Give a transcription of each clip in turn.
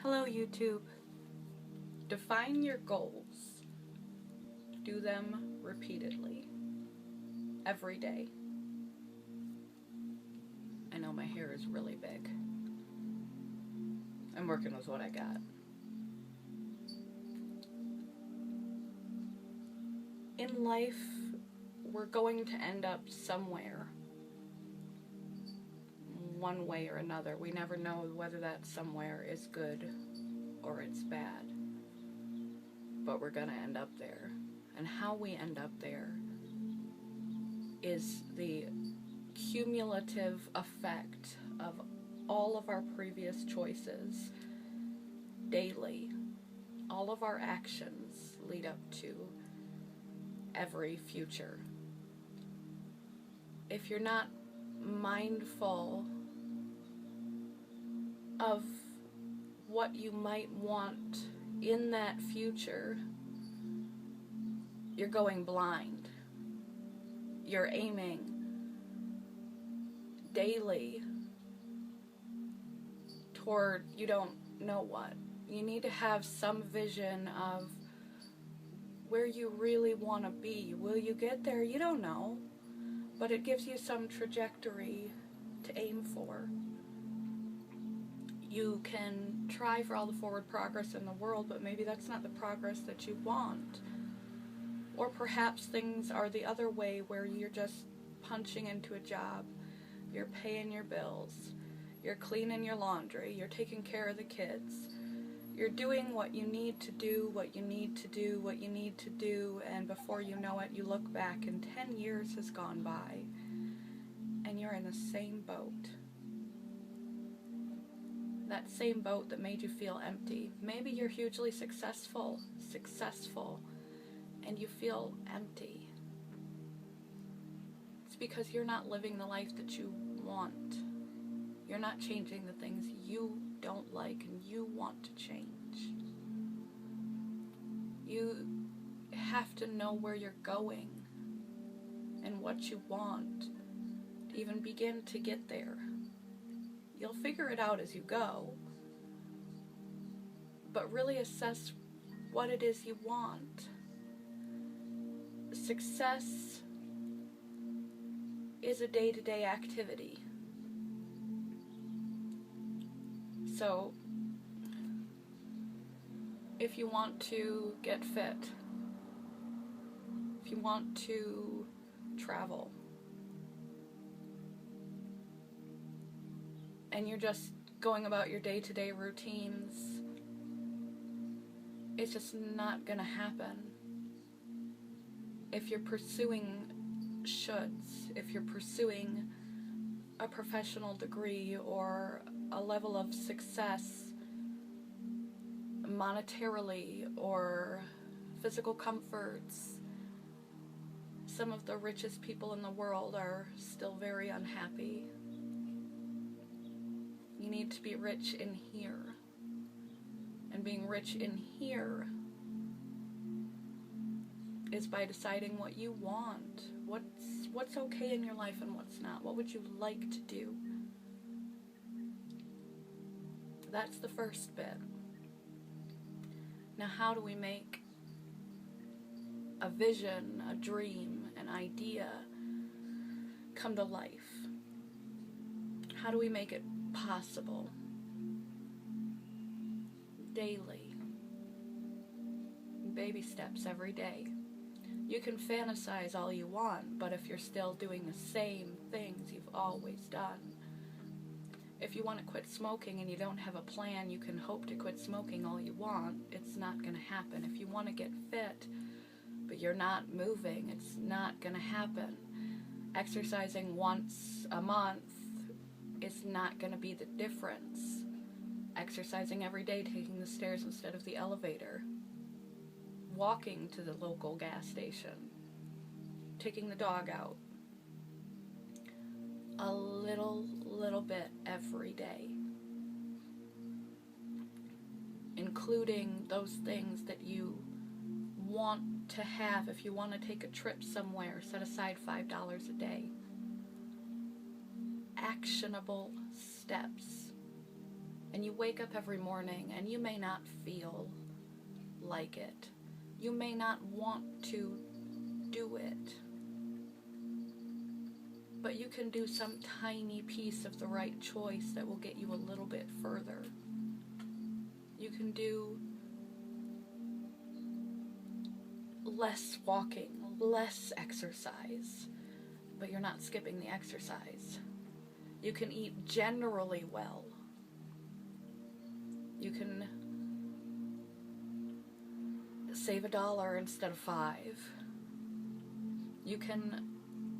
Hello YouTube. Define your goals. Do them repeatedly. Every day. I know my hair is really big. I'm working with what I got. In life, we're going to end up somewhere. One way or another. We never know whether that somewhere is good or it's bad. But we're going to end up there. And how we end up there is the cumulative effect of all of our previous choices daily. All of our actions lead up to every future. If you're not mindful of what you might want in that future, you're going blind. You're aiming daily toward you don't know what. You need to have some vision of where you really want to be. Will you get there? You don't know. But it gives you some trajectory to aim for. You can try for all the forward progress in the world, but maybe that's not the progress that you want. Or perhaps things are the other way, where you're just punching into a job, you're paying your bills, you're cleaning your laundry, you're taking care of the kids, you're doing what you need to do, what you need to do, what you need to do, and before you know it, you look back and 10 years has gone by, and you're in the same boat. That same boat that made you feel empty. Maybe you're hugely successful, and you feel empty. It's because you're not living the life that you want. You're not changing the things you don't like and you want to change. You have to know where you're going and what you want to even begin to get there. You'll figure it out as you go, but really assess what it is you want. Success is a day-to-day activity. So, if you want to get fit, if you want to travel, and you're just going about your day-to-day routines, it's just not gonna happen. If you're pursuing shoulds, if you're pursuing a professional degree or a level of success monetarily or physical comforts, some of the richest people in the world are still very unhappy. You need to be rich in here. And being rich in here is by deciding what you want. What's okay in your life and what's not. What would you like to do? That's the first bit. Now, how do we make a vision, a dream, an idea come to life? How do we make it possible? Daily. Baby steps every day. You can fantasize all you want, but if you're still doing the same things you've always done, if you want to quit smoking and you don't have a plan, you can hope to quit smoking all you want. It's not going to happen. If you want to get fit, but you're not moving, it's not going to happen. Exercising once a month is not going to be the difference. Exercising every day, taking the stairs instead of the elevator, walking to the local gas station, taking the dog out, a little bit every day, including those things that you want to have. If you want to take a trip somewhere, set aside $5 a day. Actionable steps. And you wake up every morning and you may not feel like it. You may not want to do it. But you can do some tiny piece of the right choice that will get you a little bit further. You can do less walking, less exercise, but you're not skipping the exercise. You can eat generally well. You can save $1 instead of $5. You can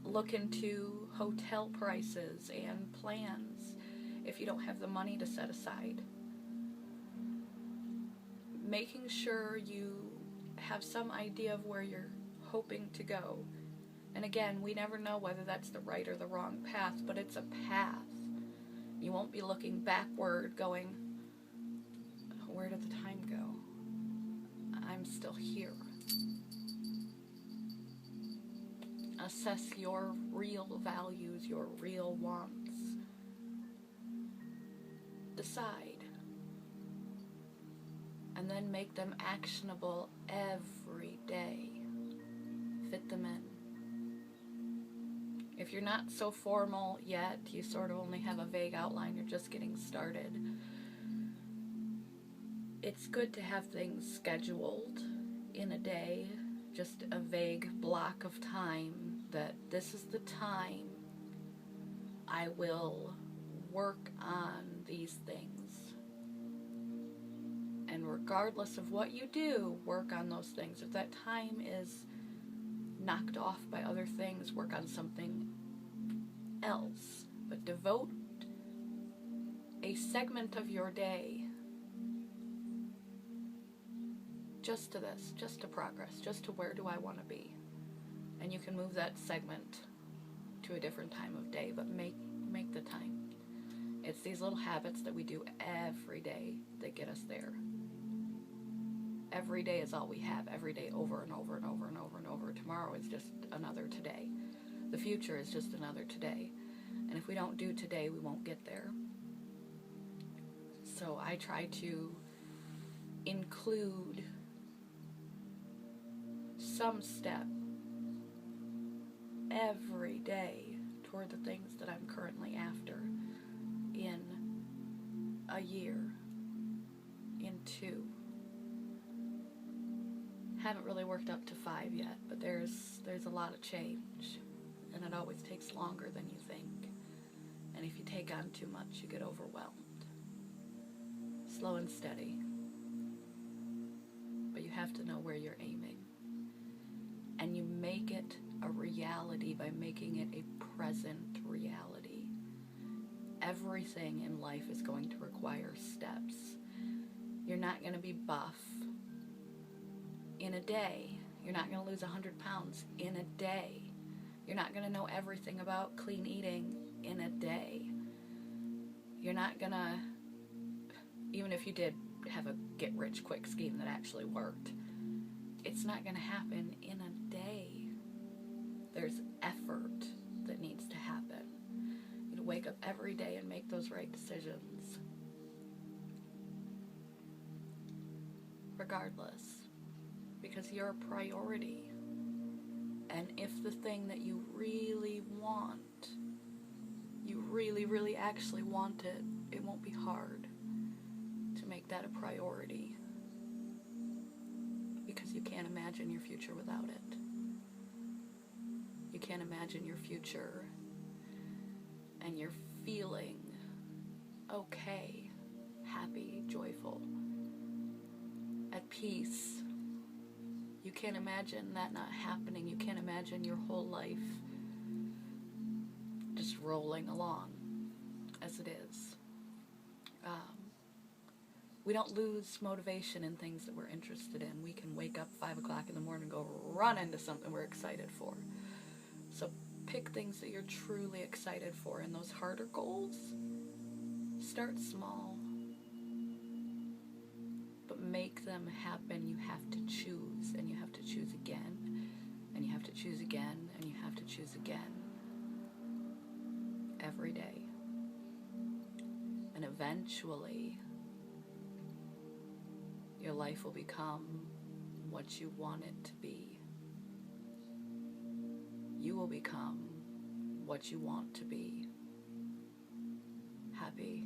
look into hotel prices and plans if you don't have the money to set aside. Making sure you have some idea of where you're hoping to go. And again, we never know whether that's the right or the wrong path, but it's a path. You won't be looking backward going, where did the time go? I'm still here. Assess your real values, your real wants. Decide. And then make them actionable every day. Fit them in. If you're not so formal yet, you sort of only have a vague outline, you're just getting started, it's good to have things scheduled in a day, just a vague block of time that this is the time I will work on these things. And regardless of what you do, work on those things. If that time is knocked off by other things, work on something else. But devote a segment of your day just to this, just to progress, just to where do I want to be. And you can move that segment to a different time of day, but make the time. It's these little habits that we do every day that get us there. Every day is all we have. Every day over and over and over and over and over. Tomorrow is just another today. The future is just another today. And if we don't do today, we won't get there. So I try to include some step every day toward the things that I'm currently after in a year, in 2. Haven't really worked up to 5 yet, but there's a lot of change, and it always takes longer than you think. And if you take on too much, you get overwhelmed. Slow and steady. But you have to know where you're aiming. And you make it a reality by making it a present reality. Everything in life is going to require steps. You're not going to be buff in a day. You're not going to lose 100 pounds in a day. You're not going to know everything about clean eating in a day. You're not going to, even if you did have a get-rich-quick scheme that actually worked, it's not going to happen in a day. There's effort that needs to happen. You wake up every day and make those right decisions. Regardless. Because you're a priority. And if the thing that you really want, you really, really actually want it, it won't be hard to make that a priority. Because you can't imagine your future without it. You can't imagine your future and you're feeling okay, happy, joyful, at peace. You can't imagine that not happening. You can't imagine your whole life just rolling along as it is. We don't lose motivation in things that we're interested in. We can wake up 5 o'clock in the morning and go run into something we're excited for. So pick things that you're truly excited for, and those harder goals, start small. But make them happen. You have to choose, and you have to choose again, and you have to choose again, and you have to choose again. Every day. And eventually your life will become what you want it to be. You will become what you want to be. Happy.